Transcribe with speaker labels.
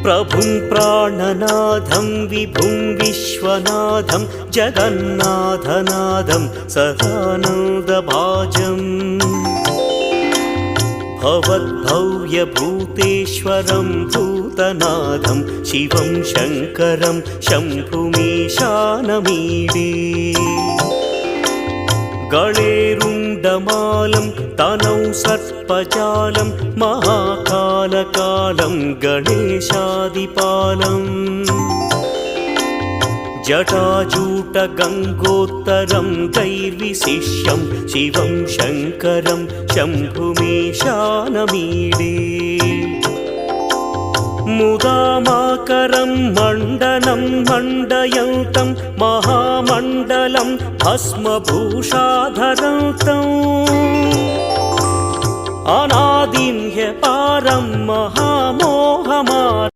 Speaker 1: प्रभुं प्राणनाथं विभुं विश्वनाथं जगन्नाथनाथं सदानन्दभाजम् भवद्भव्यभूतेश्वरं भूतनाथं शिवं शङ्करं शम्भुमीशानमीडे गणेरुण्डमालं तनौ सर्पजालं महाकालकालं गणेशादिपालम् जटाजूटगङ्गोत्तरं दैर्विशिष्यं शिवं शङ्करं शम्भुमीशानमीडे मुदामाकरं मण्डनं मण्डयन्तं महामण्डलं भस्मभूषाधरन्तम् अनादिं ह्यपारं महामोहमार